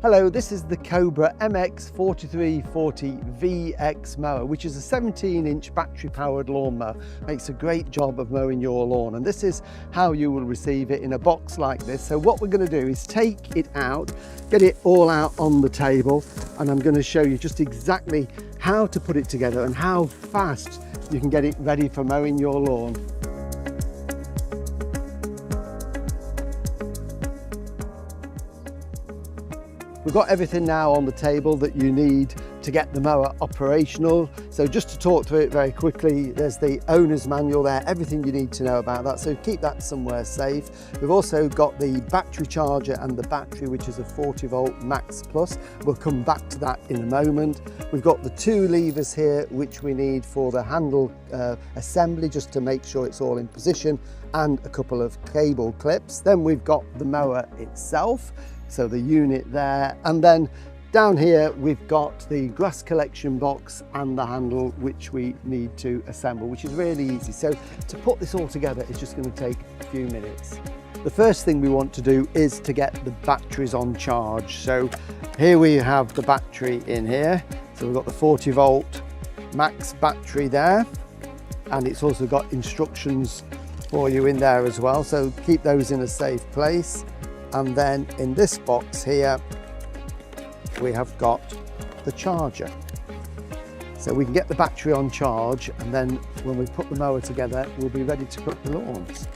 Hello, this is the Cobra MX4340VX mower, which is a 17-inch battery-powered lawnmower. Makes a great job of mowing your lawn, and this is how you will receive it in a box like this. So what we're going to do is take it out, get it all out on the table, and I'm going to show you just exactly how to put it together and how fast you can get it ready for mowing your lawn. We've got everything now on the table that you need to get the mower operational. So just to talk through it very quickly, there's the owner's manual there, everything you need to know about that, so keep that somewhere safe. We've also got the battery charger and the battery, which is a 40-volt Max Plus. We'll come back to that in a moment. We've got the two levers here, which we need for the handle assembly, just to make sure it's all in position, and a couple of cable clips. Then we've got the mower itself, so the unit there, and then down here we've got the grass collection box and the handle, which we need to assemble, which is really easy. So to put this all together is just going to take a few minutes. The first thing we want to do is to get the batteries on charge. So here we have the battery in here. So we've got the 40-volt max battery there, and it's also got instructions for you in there as well, so keep those in a safe place. And then in this box here, we have got the charger. So we can get the battery on charge, and then when we put the mower together, we'll be ready to cut the lawns.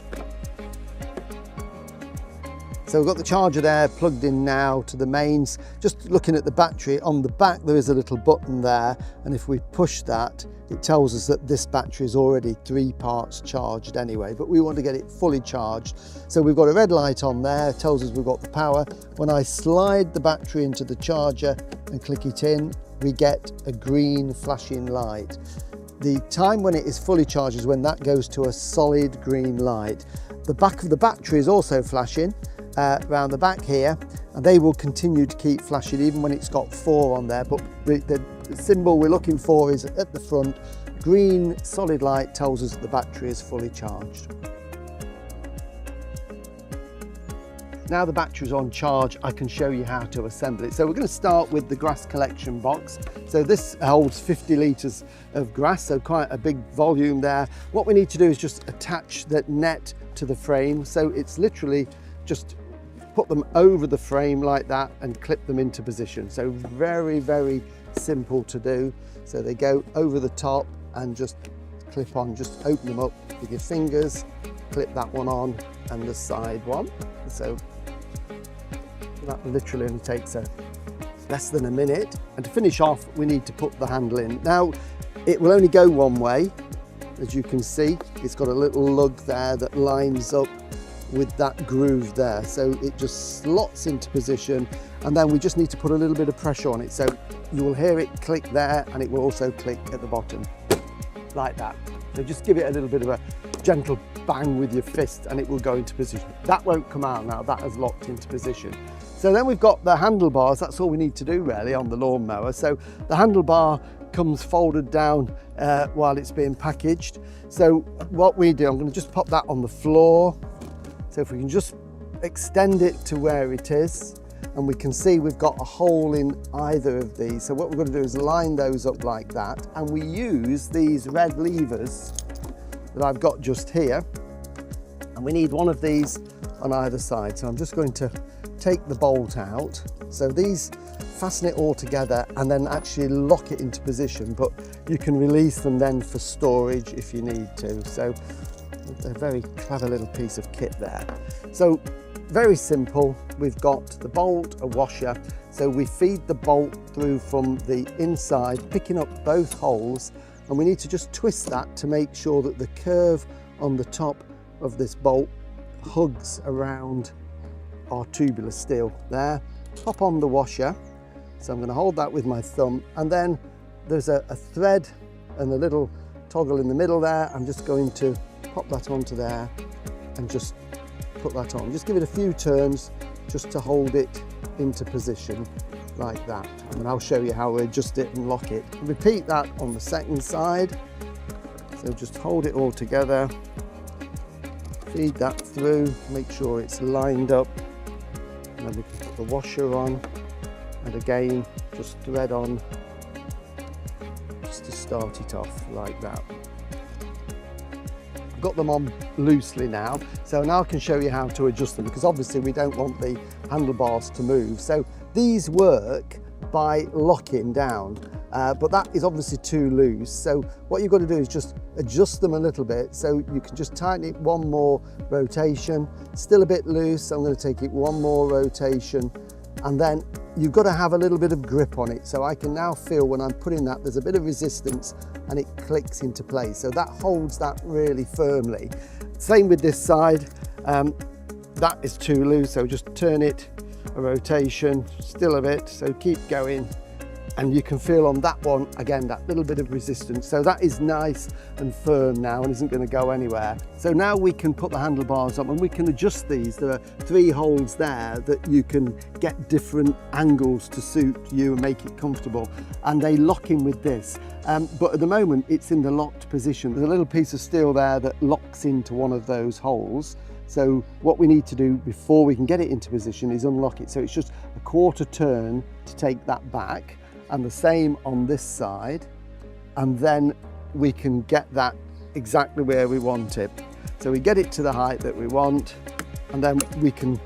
So we've got the charger there plugged in now to the mains. Just looking at the battery, on the back there is a little button there, and if we push that, it tells us that this battery is already 3 parts charged anyway, but we want to get it fully charged. So we've got a red light on there, tells us we've got the power. When I slide the battery into the charger and click it in, we get a green flashing light. The time when it is fully charged is when that goes to a solid green light. The back of the battery is also flashing around the back here, and they will continue to keep flashing even when it's got 4 on there, but the symbol we're looking for is at the front. Green solid light tells us that the battery is fully charged. Now the battery's on charge, I can show you how to assemble it. So we're going to start with the grass collection box. So this holds 50 litres of grass, so quite a big volume there. What we need to do is just attach that net to the frame. So it's literally just put them over the frame like that and clip them into position. So very, very simple to do. So they go over the top and just clip on, just open them up with your fingers, clip that one on and the side one. So that literally only takes less than a minute. And to finish off, we need to put the handle in. Now, it will only go one way. As you can see, it's got a little lug there that lines up with that groove there, so it just slots into position, and then we just need to put a little bit of pressure on it, so you will hear it click there, and it will also click at the bottom like that. So just give it a little bit of a gentle bang with your fist and it will go into position. That won't come out now, that has locked into position. So then we've got the handlebars. That's all we need to do really on the lawnmower. So the handlebar comes folded down while it's being packaged. So what we do, I'm going to just pop that on the floor. So if we can just extend it to where it is, and we can see we've got a hole in either of these. So what we're going to do is line those up like that, and we use these red levers that I've got just here, and we need one of these on either side. So I'm just going to take the bolt out. So these fasten it all together and then actually lock it into position, but you can release them then for storage if you need to. So a very clever little piece of kit there. So very simple. We've got the bolt, a washer. So we feed the bolt through from the inside, picking up both holes, and we need to just twist that to make sure that the curve on the top of this bolt hugs around our tubular steel there. Pop on the washer. So I'm going to hold that with my thumb, and then there's a thread and a little toggle in the middle there. I'm just going to pop that onto there and just put that on. Just give it a few turns just to hold it into position like that, and then I'll show you how we adjust it and lock it. Repeat that on the second side. So just hold it all together, feed that through, make sure it's lined up, and then we can put the washer on And again, just thread on just to start it off like that. I've got them on loosely now, so now I can show you how to adjust them, because obviously we don't want the handlebars to move. So these work by locking down, but that is obviously too loose. So what you've got to do is just adjust them a little bit. So you can just tighten it one more rotation, still a bit loose. So I'm going to take it one more rotation, and then you've got to have a little bit of grip on it. So I can now feel when I'm putting that, there's a bit of resistance and it clicks into place. So that holds that really firmly. Same with this side. That is too loose, so just turn it a rotation, still a bit, so keep going. And you can feel on that one, again, that little bit of resistance. So that is nice and firm now and isn't going to go anywhere. So now we can put the handlebars on and we can adjust these. There are 3 holes there that you can get different angles to suit you and make it comfortable. And they lock in with this. But at the moment, it's in the locked position. There's a little piece of steel there that locks into one of those holes. So what we need to do before we can get it into position is unlock it. So it's just a quarter turn to take that back. And the same on this side, and then we can get that exactly where we want it. So we get it to the height that we want, and then we can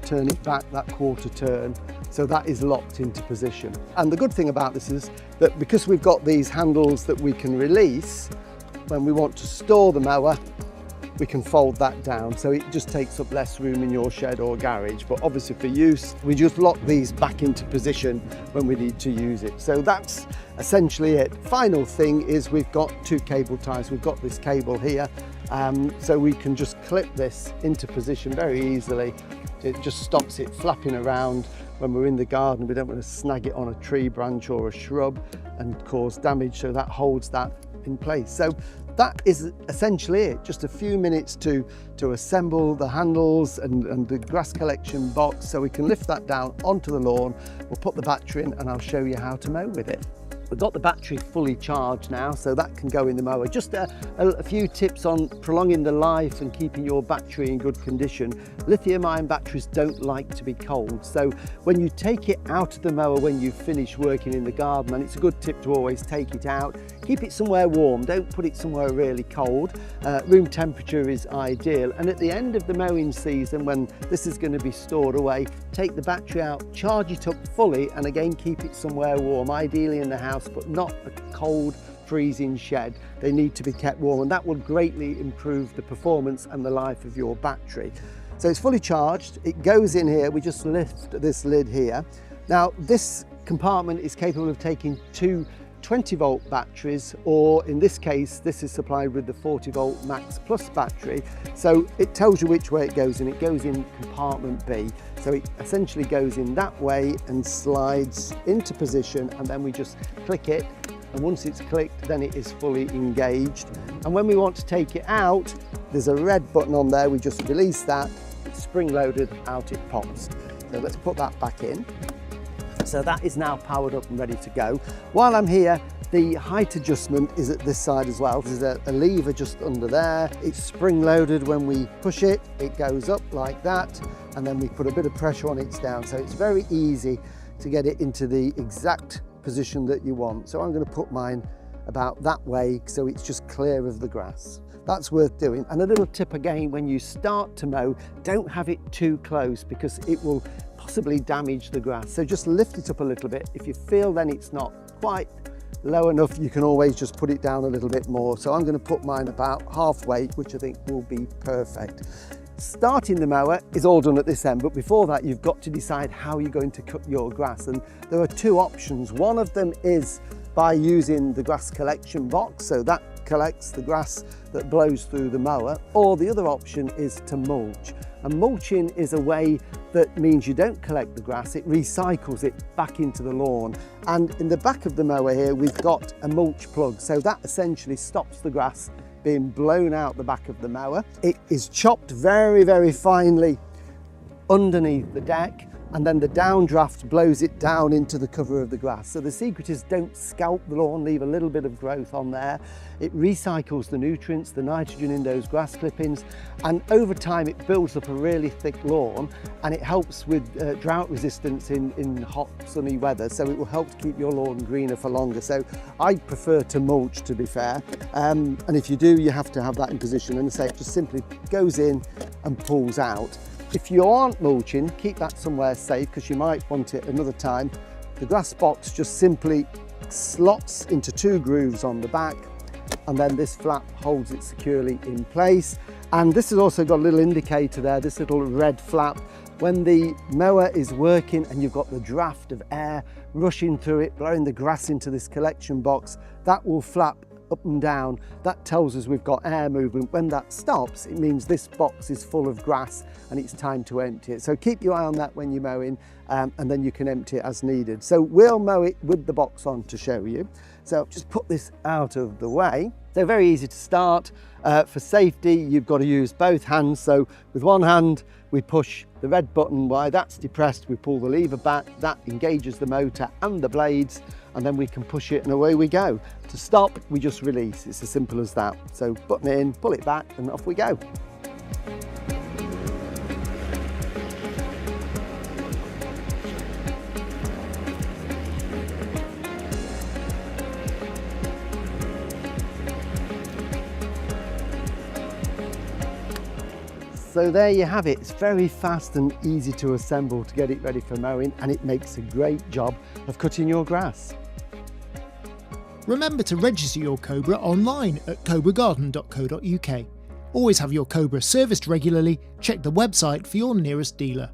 turn it back that quarter turn, so that is locked into position. And the good thing about this is that because we've got these handles that we can release, when we want to store the mower, we can fold that down, so it just takes up less room in your shed or garage. But obviously for use, we just lock these back into position when we need to use it. So that's essentially it. Final thing is we've got 2 cable ties. We've got this cable here, so we can just clip this into position very easily. It just stops it flapping around when we're in the garden. We don't want to snag it on a tree branch or a shrub and cause damage, so that holds that in place. So that is essentially it. Just a few minutes to assemble the handles and the grass collection box, so we can lift that down onto the lawn. We'll put the battery in and I'll show you how to mow with it. We've got the battery fully charged now, so that can go in the mower. Just a few tips on prolonging the life and keeping your battery in good condition. Lithium-ion batteries don't like to be cold, so when you take it out of the mower when you finish working in the garden, and it's a good tip to always take it out, keep it somewhere warm, don't put it somewhere really cold. Room temperature is ideal, and at the end of the mowing season, when this is going to be stored away, take the battery out, charge it up fully, and again keep it somewhere warm, ideally in the house, but not a cold, freezing shed. They need to be kept warm, and that will greatly improve the performance and the life of your battery. So it's fully charged, it goes in here, we just lift this lid here. Now this compartment is capable of taking 2 20-volt batteries, or in this case this is supplied with the 40-volt Max Plus battery, so it tells you which way it goes in. It goes in compartment B, so it essentially goes in that way and slides into position, and then we just click it, and once it's clicked then it is fully engaged. And when we want to take it out, there's a red button on there, we just release that, it's spring loaded, out it pops. So let's put that back in. So that is now powered up and ready to go. While I'm here, the height adjustment is at this side as well. There's a lever just under there. It's spring loaded. When we push it, it goes up like that, and then we put a bit of pressure on it, it's down. So it's very easy to get it into the exact position that you want. So I'm going to put mine about that way, so it's just clear of the grass. That's worth doing. And a little tip again, when you start to mow, don't have it too close, because it will possibly damage the grass. So just lift it up a little bit. If you feel then it's not quite low enough, you can always just put it down a little bit more. So I'm going to put mine about halfway, which I think will be perfect. Starting the mower is all done at this end, but before that you've got to decide how you're going to cut your grass, and there are 2 options. One of them is by using the grass collection box, so that collects the grass that blows through the mower, or the other option is to mulch. And mulching is a way that means you don't collect the grass, it recycles it back into the lawn. And in the back of the mower here we've got a mulch plug, so that essentially stops the grass being blown out the back of the mower. It is chopped very, very finely underneath the deck, and then the downdraft blows it down into the cover of the grass. So the secret is don't scalp the lawn, leave a little bit of growth on there. It recycles the nutrients, the nitrogen in those grass clippings, and over time it builds up a really thick lawn, and it helps with drought resistance in hot sunny weather, so it will help to keep your lawn greener for longer. So I prefer to mulch, to be fair, and if you do, you have to have that in position, and say it just simply goes in and pulls out. If you aren't mulching, keep that somewhere safe because you might want it another time. The grass box just simply slots into 2 grooves on the back, and then this flap holds it securely in place. And this has also got a little indicator there, this little red flap. When the mower is working and you've got the draft of air rushing through it, blowing the grass into this collection box, that will flap up and down. That tells us we've got air movement. When that stops, it means this box is full of grass and it's time to empty it. So keep your eye on that when you're mowing, and then you can empty it as needed. So we'll mow it with the box on to show you. So just put this out of the way. So very easy to start. For safety, you've got to use both hands. So with one hand, we push the red button. While that's depressed, we pull the lever back. That engages the motor and the blades, and then we can push it and away we go. To stop, we just release. It's as simple as that. So button it in, pull it back, and off we go. So there you have it. It's very fast and easy to assemble to get it ready for mowing, and it makes a great job of cutting your grass. Remember to register your Cobra online at cobragarden.co.uk. Always have your Cobra serviced regularly. Check the website for your nearest dealer.